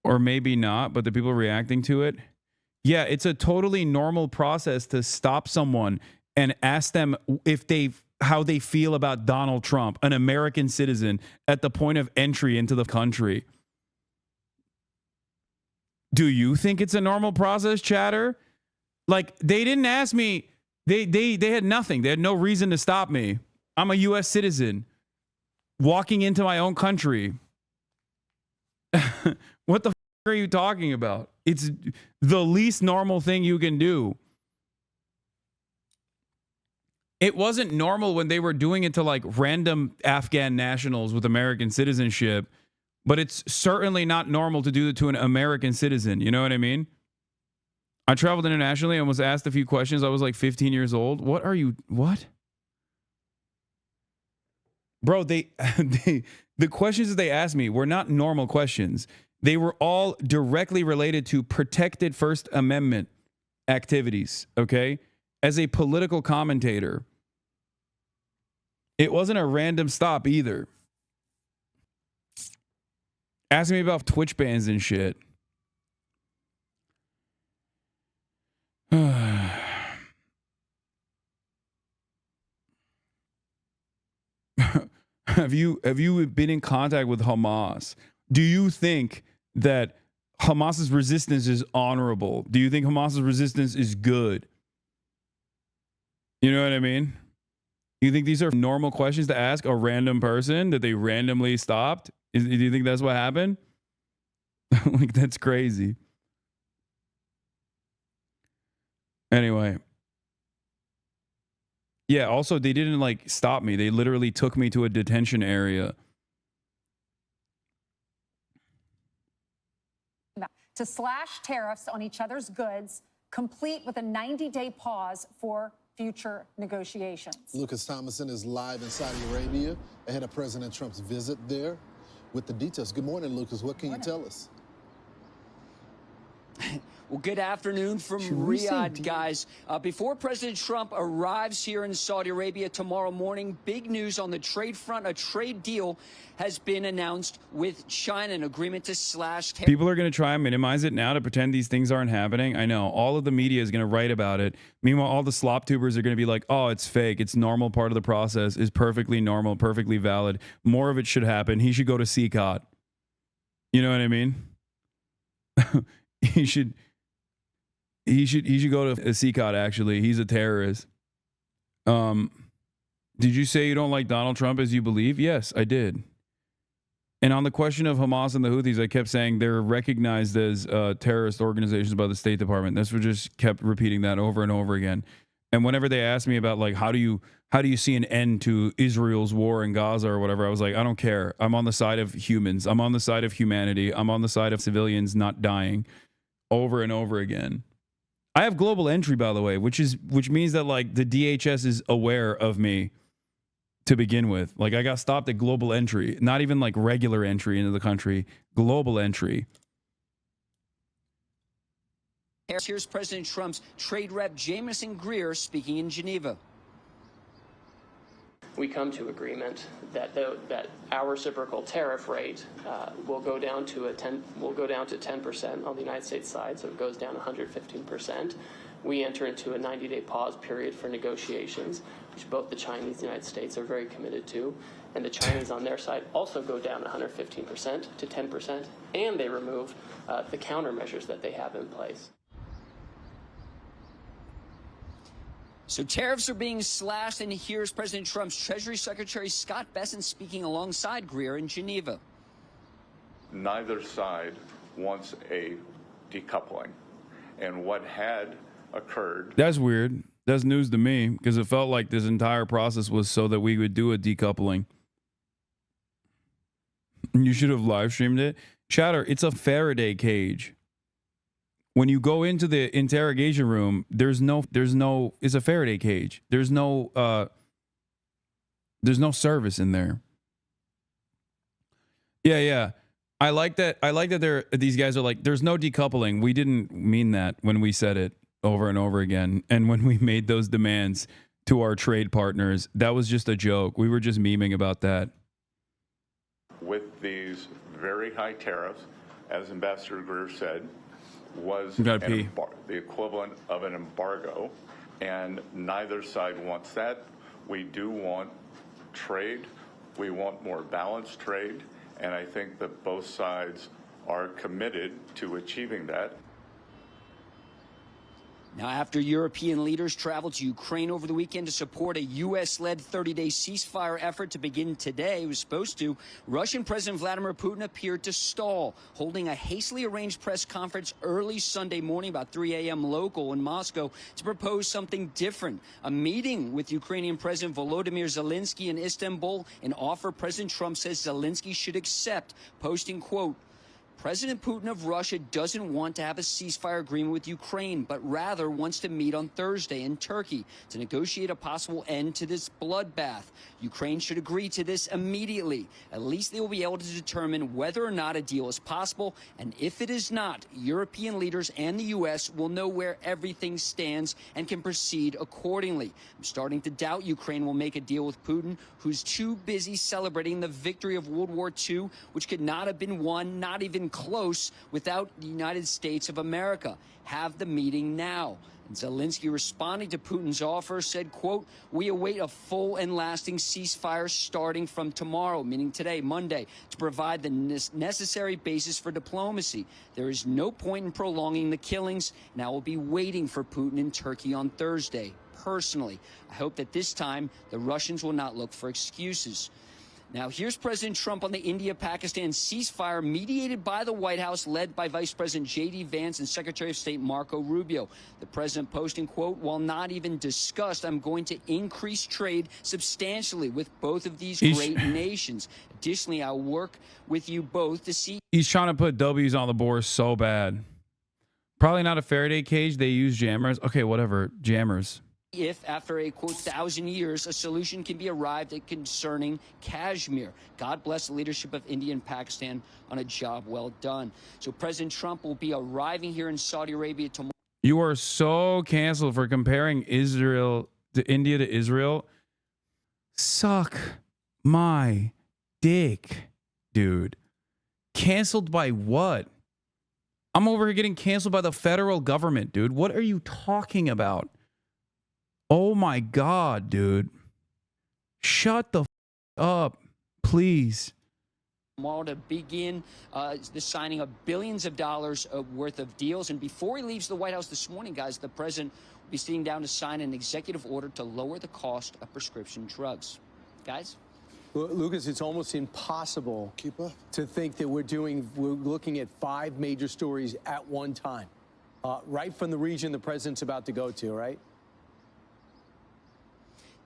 Or maybe not, but the people reacting to it? Yeah, it's a totally normal process to stop someone and ask them how they feel about Donald Trump, an American citizen, at the point of entry into the country. Do you think it's a normal process, chatter? Like, they didn't ask me. They had nothing. They had no reason to stop me. I'm a U.S. citizen walking into my own country. What the f are you talking about? It's the least normal thing you can do. It wasn't normal when they were doing it to like random Afghan nationals with American citizenship, but it's certainly not normal to do it to an American citizen. You know what I mean? I traveled internationally and was asked a few questions. I was like 15 years old. What? Bro, the questions that they asked me were not normal questions. They were all directly related to protected First Amendment activities, okay? As a political commentator. It wasn't a random stop either. Asking me about Twitch bans and shit. Have you been in contact with Hamas? Do you think that Hamas's resistance is honorable? Do you think Hamas's resistance is good? You know what I mean? You think these are normal questions to ask a random person that they randomly stopped? Do you think that's what happened? Like, that's crazy. Anyway. Yeah, also, they didn't like stop me. They literally took me to a detention area. To slash tariffs on each other's goods, complete with a 90-day pause for future negotiations. Lucas Thomason is live in Saudi Arabia ahead of President Trump's visit there with the details. Good morning, Lucas. What can you tell us? Well, good afternoon from Riyadh, guys. Before President Trump arrives here in Saudi Arabia tomorrow morning, big news on the trade front. A trade deal has been announced with China, an agreement to slash tariffs. People are going to try and minimize it now to pretend these things aren't happening. I know. All of the media is going to write about it. Meanwhile, all the slop tubers are going to be like, oh, it's fake. It's normal part of the process. It's perfectly normal, perfectly valid. More of it should happen. He should go to CCOT. You know what I mean? He should go to a CCOT, actually. He's a terrorist. Did you say you don't like Donald Trump as you believe? Yes, I did. And on the question of Hamas and the Houthis, I kept saying they're recognized as terrorist organizations by the State Department. That's what just kept repeating that over and over again. And whenever they asked me about, like, how do you see an end to Israel's war in Gaza or whatever, I was like, I don't care. I'm on the side of humans. I'm on the side of humanity. I'm on the side of civilians not dying, over and over again. I have global entry, by the way, which means that, like, the DHS is aware of me to begin with. Like, I got stopped at global entry, not even like regular entry into the country, global entry. Here's President Trump's trade rep Jamieson Greer speaking in Geneva. We come to agreement that our reciprocal tariff rate will go down to 10% on the United States side, so it goes down 115%. We enter into a 90-day pause period for negotiations, which both the Chinese and the United States are very committed to, and the Chinese on their side also go down 115% to 10%, and they remove the countermeasures that they have in place. So tariffs are being slashed, and here's President Trump's Treasury Secretary Scott Bessent speaking alongside Greer in Geneva. Neither side wants a decoupling. And what had occurred... That's weird. That's news to me, because it felt like this entire process was so that we would do a decoupling. You should have live streamed it. Chatter, it's a Faraday cage. When you go into the interrogation room, it's a Faraday cage. There's no service in there. Yeah. I like that these guys are like, there's no decoupling. We didn't mean that when we said it over and over again. And when we made those demands to our trade partners, that was just a joke. We were just memeing about that. With these very high tariffs, as Ambassador Greer said, was the equivalent of an embargo, and neither side wants that. We do want trade. We want more balanced trade, and I think that both sides are committed to achieving that. Now, after European leaders traveled to Ukraine over the weekend to support a U.S.-led 30-day ceasefire effort to begin today, it was supposed to, Russian President Vladimir Putin appeared to stall, holding a hastily arranged press conference early Sunday morning, about 3 a.m. local in Moscow, to propose something different. A meeting with Ukrainian President Volodymyr Zelensky in Istanbul, an offer President Trump says Zelensky should accept, posting, quote, President Putin of Russia doesn't want to have a ceasefire agreement with Ukraine, but rather wants to meet on Thursday in Turkey to negotiate a possible end to this bloodbath. Ukraine should agree to this immediately. At least they will be able to determine whether or not a deal is possible, and if it is not, European leaders and the U.S. will know where everything stands and can proceed accordingly. I'm starting to doubt Ukraine will make a deal with Putin, who's too busy celebrating the victory of World War II, which could not have been won, not even close, without the United States of America. Have the meeting now. And Zelensky, responding to Putin's offer, said, quote, we await a full and lasting ceasefire starting from tomorrow, meaning today, Monday, to provide the necessary basis for diplomacy. There is no point in prolonging the killings, and I will be waiting for Putin in Turkey on Thursday. Personally, I hope that this time the Russians will not look for excuses. Now, here's President Trump on the India-Pakistan ceasefire mediated by the White House, led by Vice President J.D. Vance and Secretary of State Marco Rubio. The president posting, quote, while not even discussed, I'm going to increase trade substantially with both of these great nations. Additionally, I'll work with you both to see... He's trying to put W's on the board so bad. Probably not a Faraday cage. They use jammers. Okay, whatever. Jammers. if, after a, quote, 1,000 years, a solution can be arrived at concerning Kashmir. God bless the leadership of India and Pakistan on a job well done. So President Trump will be arriving here in Saudi Arabia tomorrow. You are so canceled for comparing Israel to India to Israel. Suck my dick, dude. Canceled by what? I'm over here getting canceled by the federal government, dude. What are you talking about? Oh my God, dude. Shut the up, please. Tomorrow to begin the signing of billions of dollars worth of deals. And before he leaves the White House this morning, guys, the president will be sitting down to sign an executive order to lower the cost of prescription drugs. Guys? Lucas, it's almost impossible to think that we're looking at 5 major stories at one time, right from the region the president's about to go to, right?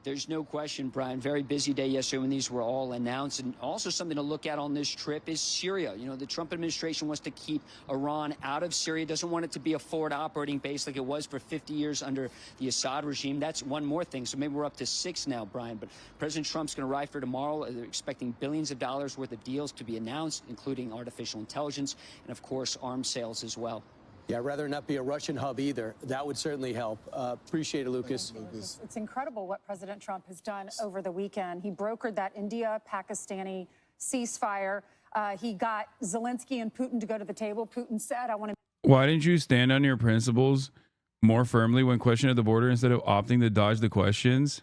There's no question, Brian. Very busy day yesterday when these were all announced. And also something to look at on this trip is Syria. You know, the Trump administration wants to keep Iran out of Syria, doesn't want it to be a forward operating base like it was for 50 years under the Assad regime. That's one more thing. So maybe we're up to 6 now, Brian. But President Trump's going to arrive for tomorrow. They're expecting billions of dollars worth of deals to be announced, including artificial intelligence and, of course, arms sales as well. Yeah, I'd rather not be a Russian hub either. That would certainly help. Appreciate it, Lucas. It's incredible what President Trump has done over the weekend. He brokered that India-Pakistani ceasefire. He got Zelensky and Putin to go to the table. Putin said, I want to... Why didn't you stand on your principles more firmly when questioned at the border instead of opting to dodge the questions?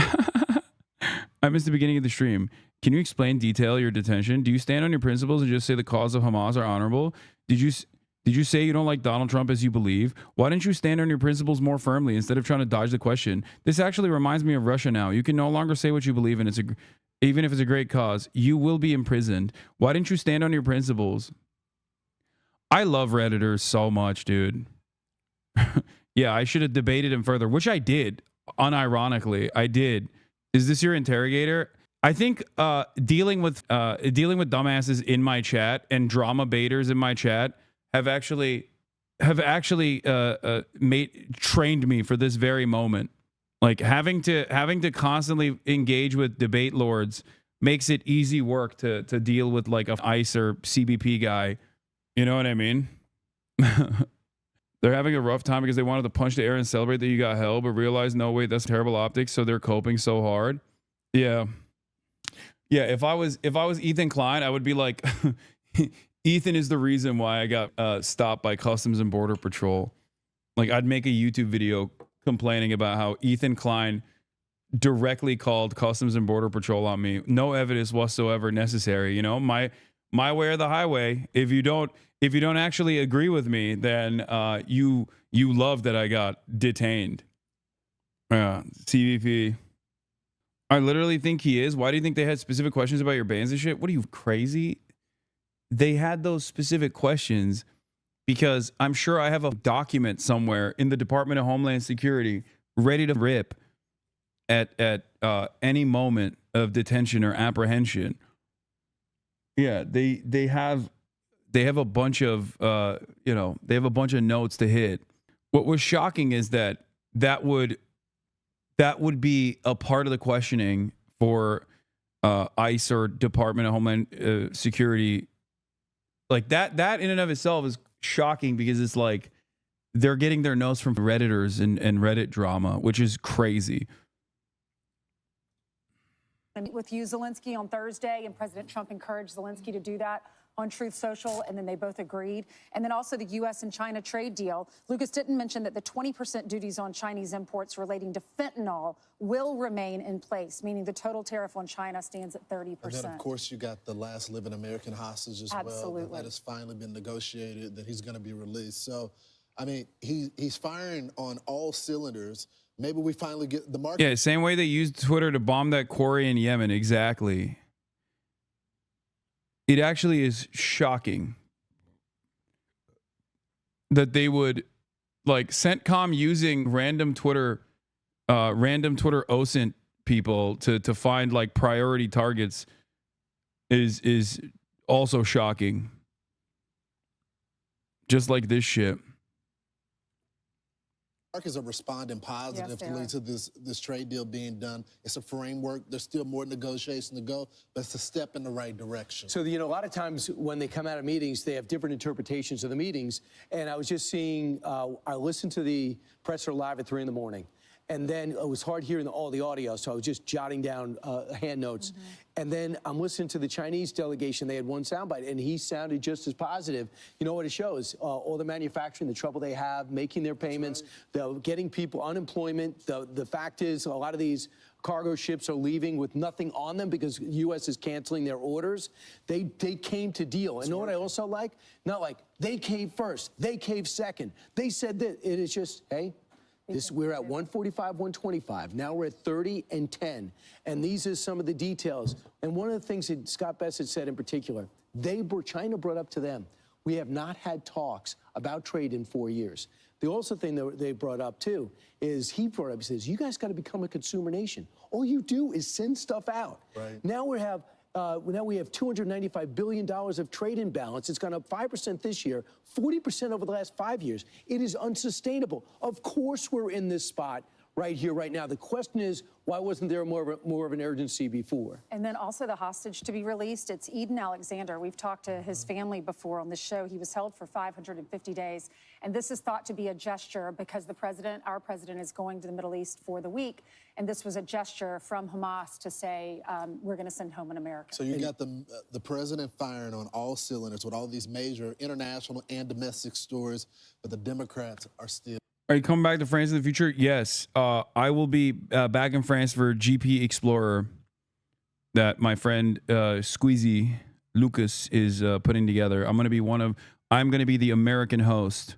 I missed the beginning of the stream. Can you explain detail your detention? Do you stand on your principles and just say the cause of Hamas are honorable? Did you say you don't like Donald Trump as you believe? Why didn't you stand on your principles more firmly instead of trying to dodge the question? This actually reminds me of Russia now. You can no longer say what you believe in. Even if it's a great cause, you will be imprisoned. Why didn't you stand on your principles? I love Redditors so much, dude. Yeah, I should have debated him further, which I did. Unironically, I did. Is this your interrogator? I think dealing with dumbasses in my chat and drama baiters in my chat have actually trained me for this very moment. Like having to constantly engage with debate lords makes it easy work to deal with like a ICE or CBP guy. You know what I mean? They're having a rough time because they wanted to punch the air and celebrate that you got held, but realized, no, wait, that's terrible optics. So they're coping so hard. Yeah. Yeah. If I was Ethan Klein, I would be like, Ethan is the reason why I got stopped by Customs and Border Patrol. Like I'd make a YouTube video complaining about how Ethan Klein directly called Customs and Border Patrol on me. No evidence whatsoever necessary. You know, my way or the highway. If you don't actually agree with me, then you love that I got detained. CBP. I literally think he is. Why do you think they had specific questions about your bans and shit? What are you, crazy? They had those specific questions because I'm sure I have a document somewhere in the Department of Homeland Security ready to rip at any moment of detention or apprehension. Yeah, they have a bunch of they have a bunch of notes to hit. What was shocking is that would be a part of the questioning for ICE or Department of Homeland Security. Like that in and of itself is shocking because it's like they're getting their notes from Redditors and Reddit drama, which is crazy. With you, Zelensky, on Thursday, and President Trump encouraged Zelensky to do that on Truth Social, and then they both agreed. And then also the U.S. and China trade deal. Lucas didn't mention that the 20% duties on Chinese imports relating to fentanyl will remain in place, meaning the total tariff on China stands at 30%. And then, of course, you got the last living American hostage as well. That has finally been negotiated, that he's going to be released. So, I mean, he's firing on all cylinders. Maybe we finally get the market. Yeah, same way they used Twitter to bomb that quarry in Yemen. Exactly. It actually is shocking that they would, like, CENTCOM using random Twitter OSINT people to find like priority targets is also shocking. Just like this shit. Markets are responding positively to this trade deal being done. It's a framework. There's still more negotiation to go, but it's a step in the right direction. So, you know, a lot of times when they come out of meetings, they have different interpretations of the meetings. And I was just seeing, I listened to the presser live at 3 in the morning. And then it was hard hearing all the audio, so I was just jotting down hand notes. And then I'm listening to the Chinese delegation. They had one soundbite, and he sounded just as positive. You know what it shows? All the manufacturing, the trouble they have, making their payments, getting people, unemployment. The fact is, a lot of these cargo ships are leaving with nothing on them because the U.S. is canceling their orders. They came to deal. And know what I also like? Not like, they caved first, they caved second. They said that. It is just, hey, we're at 145, 125. Now we're at 30 and 10. And these are some of the details. And one of the things that Scott Bessent said in particular, China brought up to them, we have not had talks about trade in 4 years. The also thing that they brought up too is he says, you guys got to become a consumer nation. All you do is send stuff out. Right. Now we have $295 billion of trade imbalance. It's gone up 5% this year, 40% over the last 5 years. It is unsustainable. Of course we're in this spot right here, right now. The question is, why wasn't there more of an urgency before? And then also the hostage to be released. It's Eden Alexander. We've talked to his family before on this show. He was held for 550 days. And this is thought to be a gesture because our president is going to the Middle East for the week. And this was a gesture from Hamas to say, we're going to send home an American. So you got the president firing on all cylinders with all these major international and domestic stories, but the Democrats are still. Are you coming back to France in the future? Yes. I will be back in France for GP Explorer that my friend Squeezy Lucas is putting together. I'm going to be the American host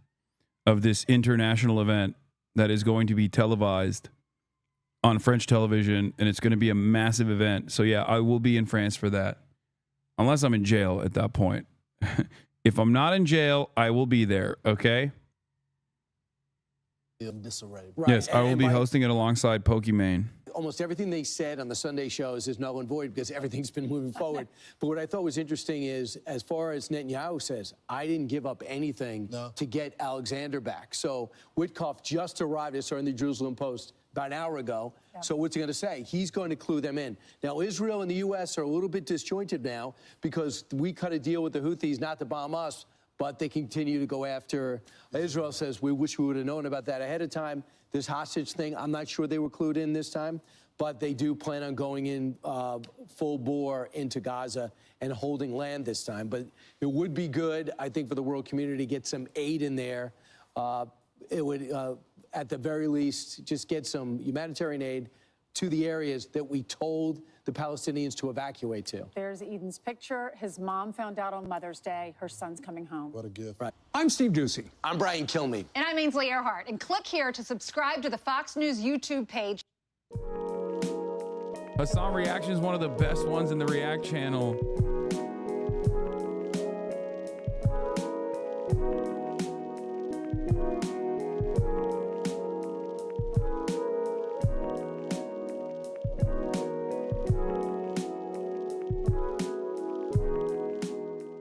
of this international event that is going to be televised on French television, and it's going to be a massive event. So yeah, I will be in France for that. Unless I'm in jail at that point. If I'm not in jail, I will be there, okay? In disarray. Right. Yes, I will be hosting it alongside Pokimane. Almost everything they said on the Sunday shows is null and void because everything's been moving forward. But what I thought was interesting is, as far as Netanyahu says, I didn't give up anything to get Alexander back. So Witkoff just arrived, I saw in the Jerusalem Post about an hour ago. Yeah. So what's he going to say? He's going to clue them in. Now, Israel and the U.S. are a little bit disjointed now because we cut a deal with the Houthis not to bomb us, but they continue to go after. Israel says, we wish we would have known about that ahead of time. This hostage thing, I'm not sure they were clued in this time, but they do plan on going in full bore into Gaza and holding land this time. But it would be good, I think, for the world community to get some aid in there. It would, at the very least, just get some humanitarian aid to the areas that we told the Palestinians to evacuate to. There's Eden's picture. His mom found out on Mother's Day her son's coming home. What a gift. Right. I'm Steve Doocy. I'm Brian Kilmeade. And I'm Ainsley Earhart. And click here to subscribe to the Fox News YouTube page. Hasan Reactions is one of the best ones in the React channel.